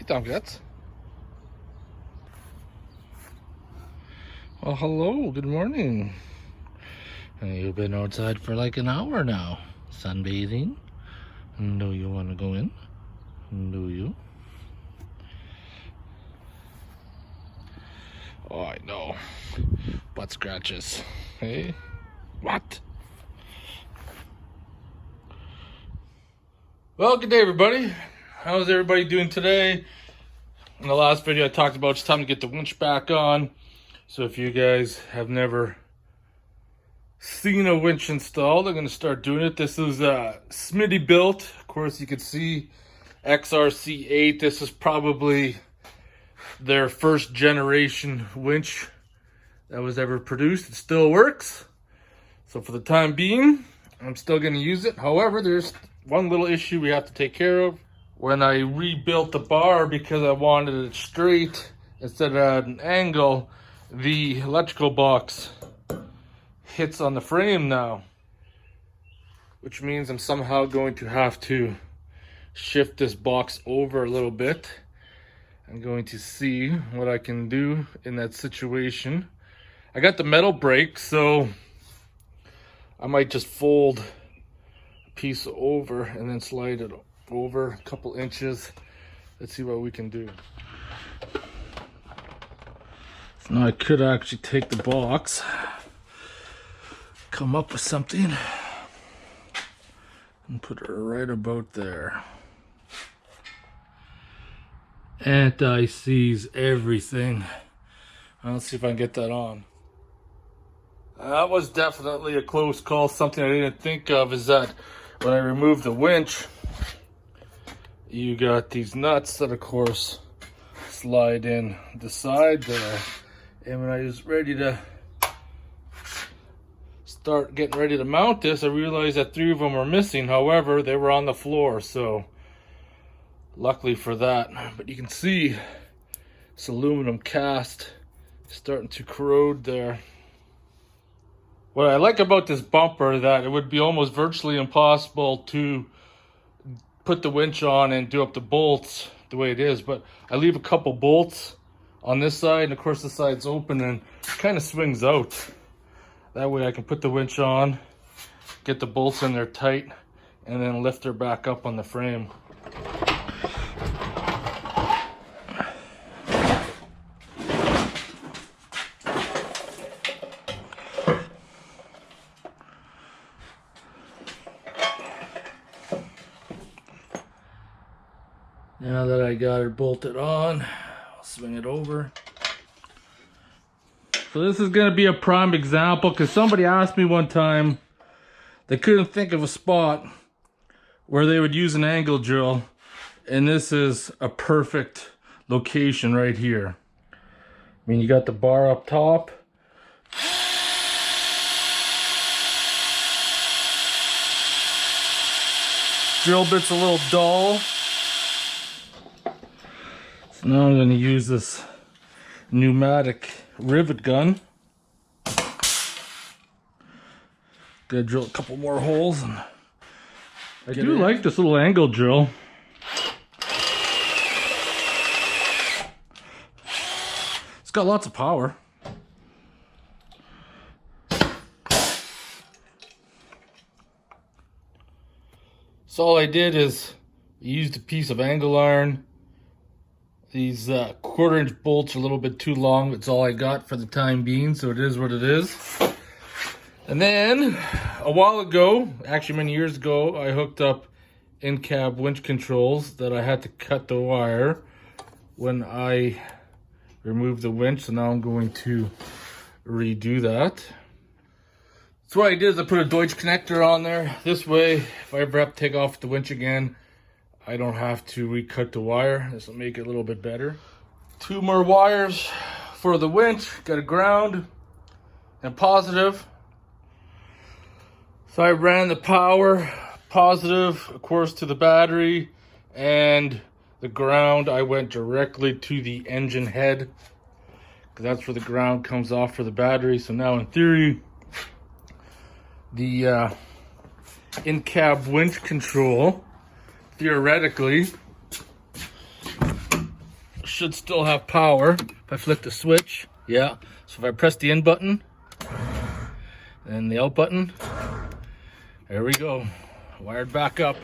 Tomcats. Well, hello, good morning. You've been outside for like an hour now, sunbathing. Do you want to go in? Do you? Oh, I know. Butt scratches. Hey? What? Well, good day, everybody. How's everybody doing today? In the last video, I talked about it's time to get the winch back on. So if you guys have never seen a winch installed, I'm going to start doing it. This is Smittybilt. Of course, you can see XRC 8. This is probably their first generation winch that was ever produced. It still works. So for the time being, I'm still going to use it. However, there's one little issue we have to take care of. When I rebuilt the bar because I wanted it straight instead of at an angle, the electrical box hits on the frame now, which means I'm somehow going to have to shift this box over a little bit. I'm going to see what I can do in that situation. I got the metal brake, so I might just fold a piece over and then slide it over a couple inches. Let's see what we can do. So now I could actually take the box, come up with something, and put it right about there. Anti-seize everything. Let's see if I can get that on. That was definitely a close call. Something I didn't think of is that when I removed the winch, you got these nuts that, of course, slide in the side there. And when I was ready to start getting ready to mount this, I realized that 3 of them were missing. However, they were on the floor, so luckily for that. But you can see this aluminum cast starting to corrode there. What I like about this bumper is that it would be almost virtually impossible to put the winch on and do up the bolts the way it is, but I leave a couple bolts on this side, and of course the side's open and kind of swings out. That way I can put the winch on, get the bolts in there tight, and then lift her back up on the frame. Now that I got her bolted on, I'll swing it over. So this is going to be a prime example because somebody asked me one time, they couldn't think of a spot where they would use an angle drill, and this is a perfect location right here. I mean, you got the bar up top. Drill bit's a little dull. So now I'm going to use this pneumatic rivet gun. Gonna drill a couple more holes. And I do like this little angle drill. It's got lots of power. So all I did is used a piece of angle iron. These 1/4 inch bolts are a little bit too long. That's all I got for the time being, so it is what it is. And then a while ago, actually many years ago, I hooked up in-cab winch controls that I had to cut the wire when I removed the winch. So now I'm going to redo that. So what I did is I put a Deutsch connector on there. This way, if I ever have to take off the winch again, I don't have to recut the wire. This will make it a little bit better. 2 more wires for the winch. Got a ground and positive. So I ran the power positive, of course, to the battery, and the ground I went directly to the engine head, because that's where the ground comes off for the battery. So now in theory, the in-cab winch control theoretically should still have power. If I flick the switch, yeah. So if I press the in button and the out button, there we go. Wired back up.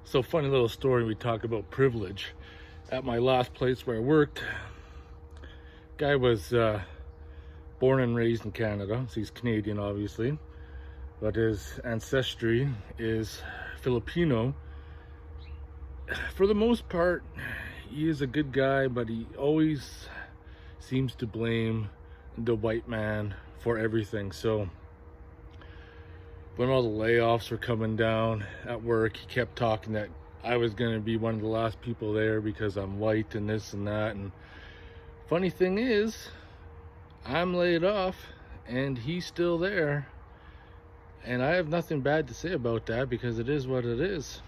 So funny little story, we talk about privilege. At my last place where I worked, guy was born and raised in Canada, so he's Canadian obviously, but his ancestry is Filipino. For the most part, he is a good guy, but he always seems to blame the white man for everything. So when all the layoffs were coming down at work, he kept talking that I was going to be one of the last people there because I'm white and this and that. And funny thing is, I'm laid off and he's still there. And I have nothing bad to say about that because it is what it is.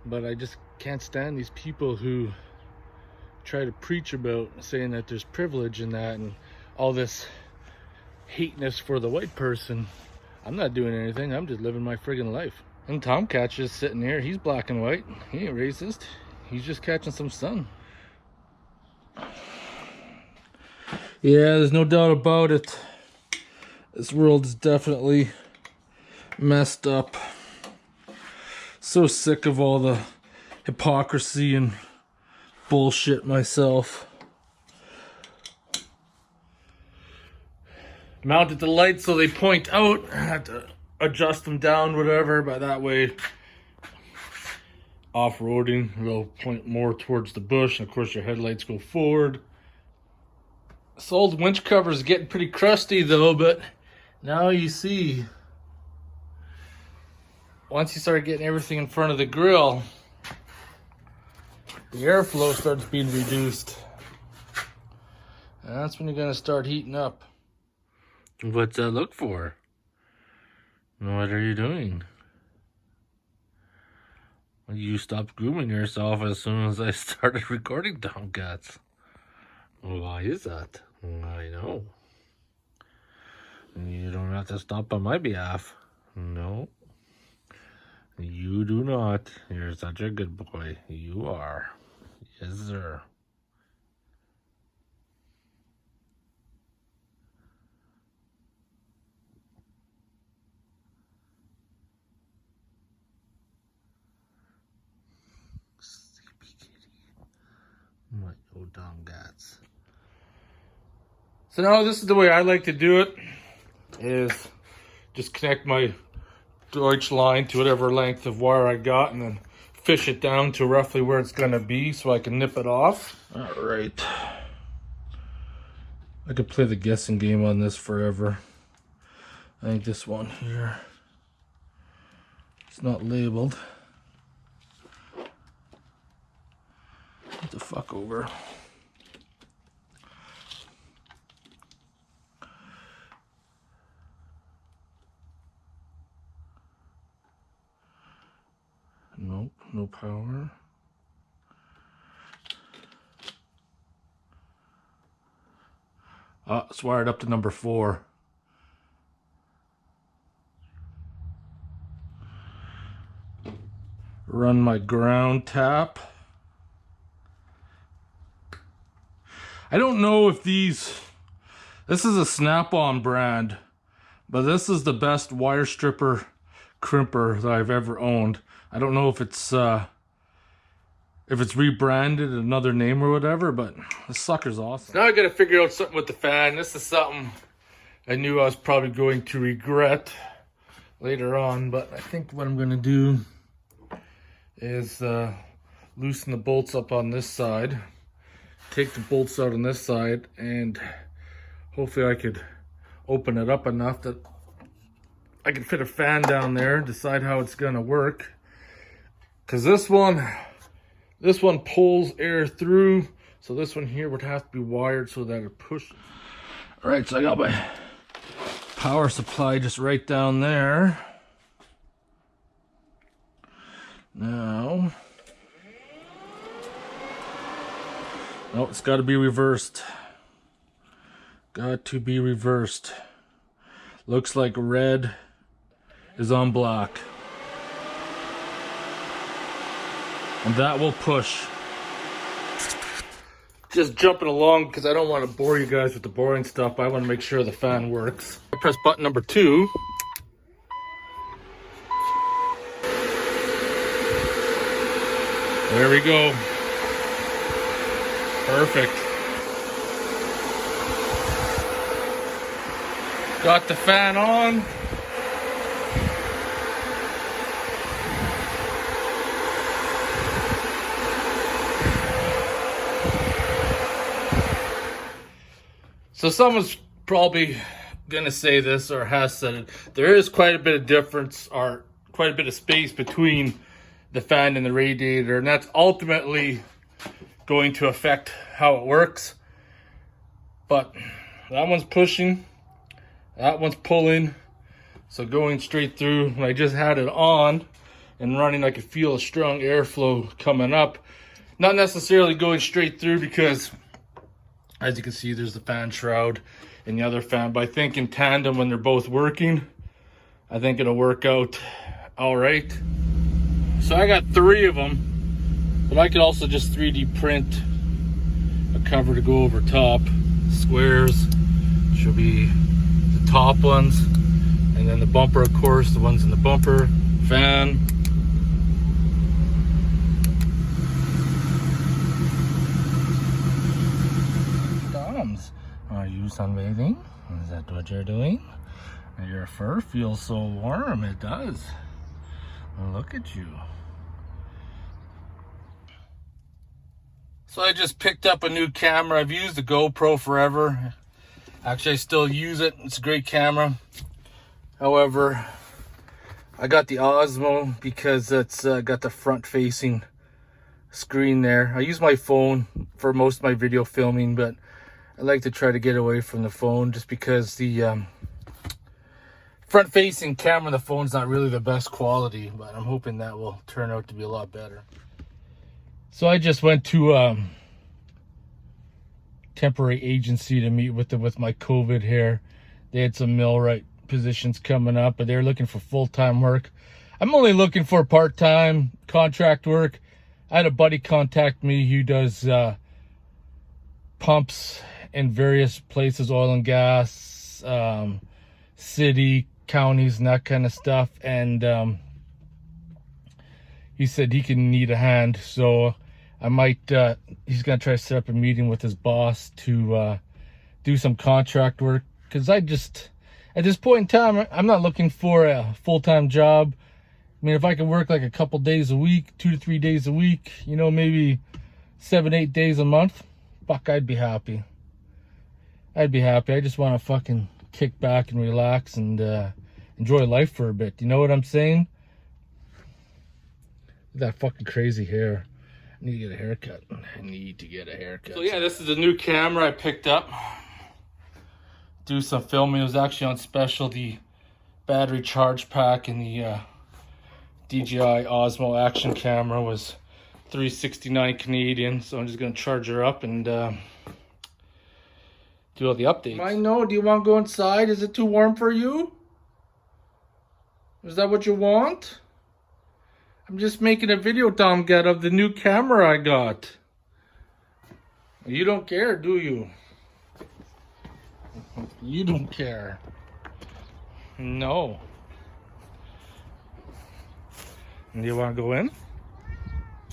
But I just can't stand these people who try to preach about saying that there's privilege in that and all this hateness for the white person. I'm not doing anything. I'm just living my friggin' life. And Tomcat's just sitting here. He's black and white. He ain't racist. He's just catching some sun. Yeah, there's no doubt about it. This world is definitely messed up. So sick of all the hypocrisy and bullshit myself. Mounted the lights so they point out. I had to adjust them down, whatever, but that way off-roading will point more towards the bush, and of course your headlights go forward. This old winch cover is getting pretty crusty though, but now you see, once you start getting everything in front of the grill, the airflow starts being reduced. And that's when you're going to start heating up. What's that look for? What are you doing? You stopped grooming yourself as soon as I started recording Tomcats. Why is that? I know. You don't have to stop on my behalf. No. You do not. You're such a good boy. You are. Yes, sir. Sleepy kitty. My old Tomcats. So now this is the way I like to do it, is just connect my Deutsch line to whatever length of wire I got and then fish it down to roughly where it's going to be so I can nip it off. All right. I could play the guessing game on this forever. I think this one here, it's not labeled. Get the fuck over. Nope, no power. It's wired up to number 4. Run my ground tap. I don't know if this is a Snap-on brand, but this is the best wire stripper crimper that I've ever owned. I don't know if it's rebranded another name or whatever, but this sucker's awesome. Now I gotta figure out something with the fan. This is something I knew I was probably going to regret later on, but I think what I'm gonna do is loosen the bolts up on this side, take the bolts out on this side, and hopefully I could open it up enough that I can fit a fan down there, decide how it's gonna work. Because this one pulls air through, so this one here would have to be wired so that it pushes. All right, so I got my power supply just right down there. Now, oh, it's got to be reversed. Got to be reversed. Looks like red is on black. And that will push. Just jumping along because I don't want to bore you guys with the boring stuff. I want to make sure the fan works. I press button number 2. There we go. Perfect. Got the fan on. So someone's probably gonna say this or has said it. There is quite a bit of difference or quite a bit of space between the fan and the radiator, and that's ultimately going to affect how it works. But that one's pushing, that one's pulling, so going straight through. When I just had it on and running, I could feel a strong airflow coming up. Not necessarily going straight through because, as you can see, there's the fan shroud and the other fan. But I think in tandem, when they're both working, I think it'll work out all right. So I got 3 of them, but I could also just 3D print a cover to go over top. Squares should be the top ones, and then the bumper, of course, the ones in the bumper, fan. Thumbs, are you sunbathing? Is that what you're doing? Your fur feels so warm. It does. Look at you. So I just picked up a new camera. I've used the GoPro forever. Actually, I still use it. It's a great camera. However, I got the Osmo because it's got the front-facing screen there. I use my phone for most of my video filming, but I like to try to get away from the phone just because the front-facing camera on the phone is not really the best quality, but I'm hoping that will turn out to be a lot better. So I just went to temporary agency to meet with my COVID here. They had some millwright positions coming up, but they're looking for full-time work. I'm only looking for part-time contract work. I had a buddy contact me who does pumps in various places, oil and gas, city, counties, and that kind of stuff. And he said he can need a hand, so I might, he's going to try to set up a meeting with his boss to do some contract work. Because I just, at this point in time, I'm not looking for a full-time job. I mean, if I could work like a couple days a week, 2 to 3 days a week, you know, maybe 7, 8 days a month, fuck, I'd be happy. I'd be happy. I just want to fucking kick back and relax and enjoy life for a bit. You know what I'm saying? That fucking crazy hair. I need to get a haircut. I need to get a haircut. So yeah, this is a new camera I picked up. Do some filming. It was actually on special. The battery charge pack in the DJI Osmo action camera was $369 Canadian. So I'm just gonna charge her up and do all the updates. I know. Do you want to go inside? Is it too warm for you? Is that what you want? I'm just making a video, Tomcat, of the new camera I got. You don't care, do you? You don't care. No. Do you want to go in?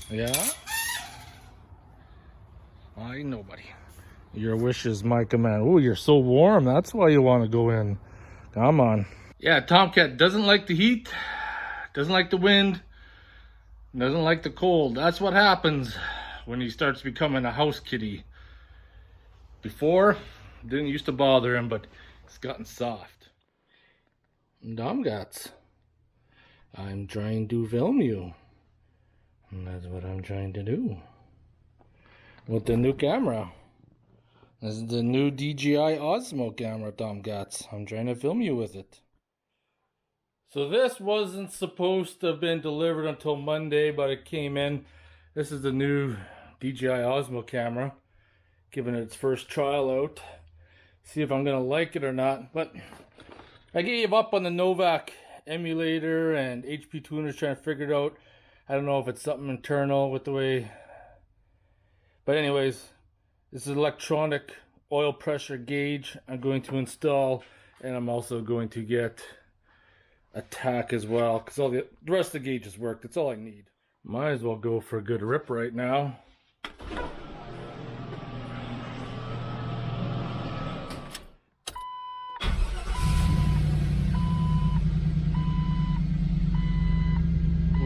Yeah? I know, buddy. Your wish is my command. Oh, you're so warm. That's why you want to go in. Come on. Yeah, Tomcat doesn't like the heat. Doesn't like the wind. Doesn't like the cold. That's what happens when he starts becoming a house kitty. Before, it didn't used to bother him, but it's gotten soft. Domgats, I'm trying to film you. And that's what I'm trying to do. With the new camera. This is the new DJI Osmo camera, Domgats. I'm trying to film you with it. So this wasn't supposed to have been delivered until Monday, but it came in. This is the new DJI Osmo camera. Giving it its first trial out. See if I'm going to like it or not. But I gave up on the Novak emulator and HP tuners trying to figure it out. I don't know if it's something internal with the way, but anyways, this is an electronic oil pressure gauge I'm going to install, and I'm also going to get a tack as well, because all the rest of the gauges work. That's all I need. Might as well go for a good rip right now.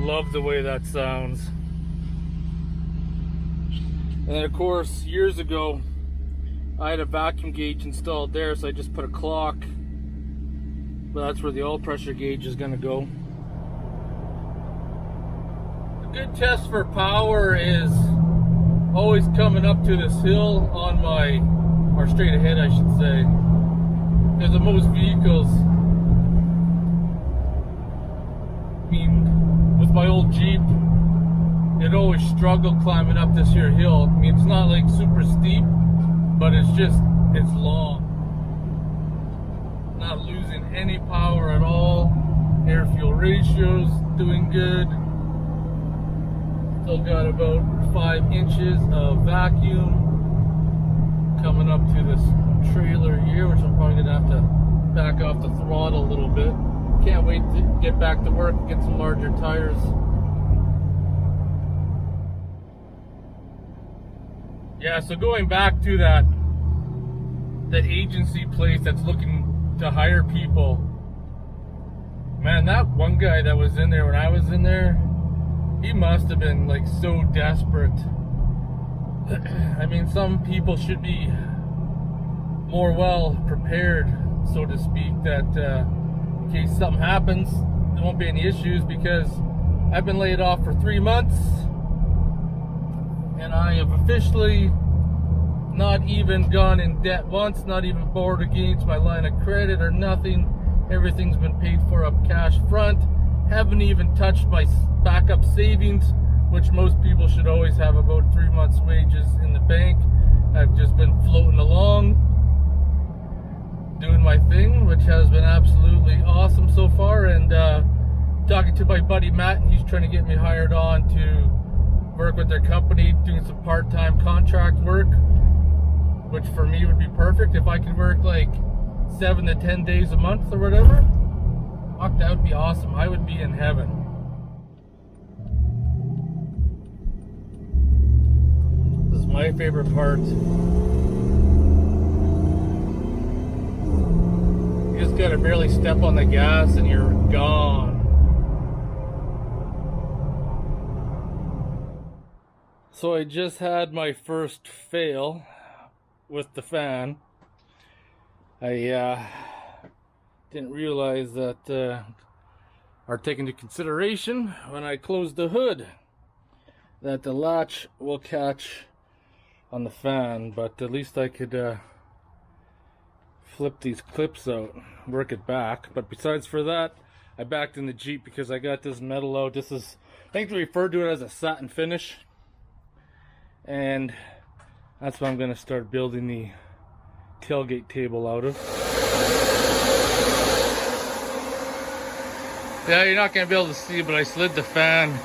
Love the way that sounds. And then of course, years ago, I had a vacuum gauge installed there, so I just put a clock. But that's where the oil pressure gauge is going to go. A good test for power is always coming up to this hill on my, or straight ahead I should say. Because of most vehicles, I mean, with my old Jeep, it always struggled climbing up this here hill. I mean, it's not like super steep, but it's long. Not losing any power at all. Air fuel ratio's doing good. Still got about 5 inches of vacuum coming up to this trailer here, which I'm probably gonna have to back off the throttle a little bit. Can't wait to get back to work and get some larger tires. Yeah, so going back to that agency place that's looking to hire people. Man, that one guy that was in there when I was in there, he must have been like so desperate. I mean, some people should be more well prepared, so to speak, that in case something happens, there won't be any issues, because I've been laid off for 3 months and I have officially not even gone in debt once, not even borrowed against my line of credit or nothing. Everything's been paid for up cash front. Haven't even touched my backup savings, which most people should always have about 3 months' wages in the bank. I've just been floating along, doing my thing, which has been absolutely awesome so far. And talking to my buddy Matt, he's trying to get me hired on to work with their company, doing some part-time contract work, which for me would be perfect. If I could work like 7 to 10 days a month or whatever, fuck, that would be awesome. I would be in heaven. This is my favorite part. You just gotta barely step on the gas and you're gone. So I just had my first fail with the fan. I didn't realize that, or take into consideration when I closed the hood, that the latch will catch on the fan, but at least I could flip these clips out, work it back. But besides for that, I backed in the Jeep because I got this metal out. This is, I think they refer to it as a satin finish, and that's what I'm going to start building the tailgate table out of. Yeah, you're not going to be able to see, but I slid the fan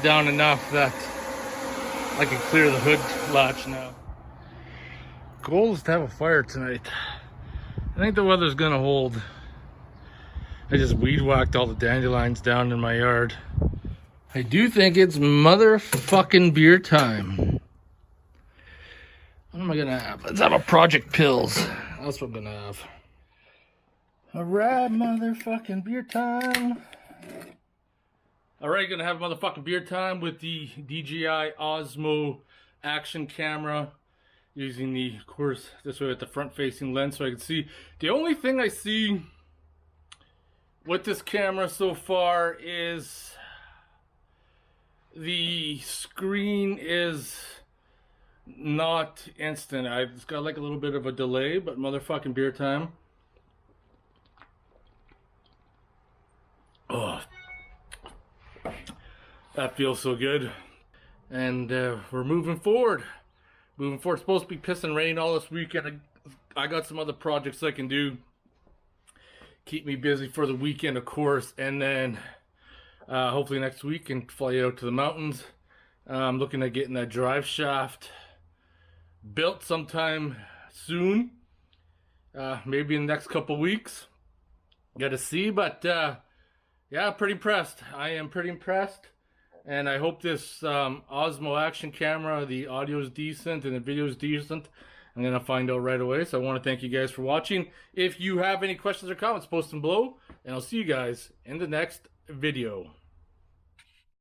down enough that I can clear the hood latch now. Goal is to have a fire tonight. I think the weather's going to hold. I just weed whacked all the dandelions down in my yard. I do think it's motherfucking beer time. What am I gonna have? Let's have a Project Pills. That's what I'm gonna have. Alright, motherfucking beer time. Alright, gonna have motherfucking beer time with the DJI Osmo action camera. Using the, of course, this way with the front facing lens so I can see. The only thing I see with this camera so far is the screen is not instant. It's got like a little bit of a delay, but motherfucking beer time. Oh, that feels so good. And we're moving forward. It's supposed to be pissing rain all this weekend. I got some other projects I can do. keep me busy for the weekend, of course, and then hopefully next week can fly out to the mountains. I'm looking at getting that drive shaft built sometime soon, maybe in the next couple weeks. Got to see, but yeah, pretty impressed. I am pretty impressed, and I hope this Osmo action camera, the audio is decent and the video is decent. I'm gonna find out right away. So I want to thank you guys for watching. If you have any questions or comments, post them below, and I'll see you guys in the next video.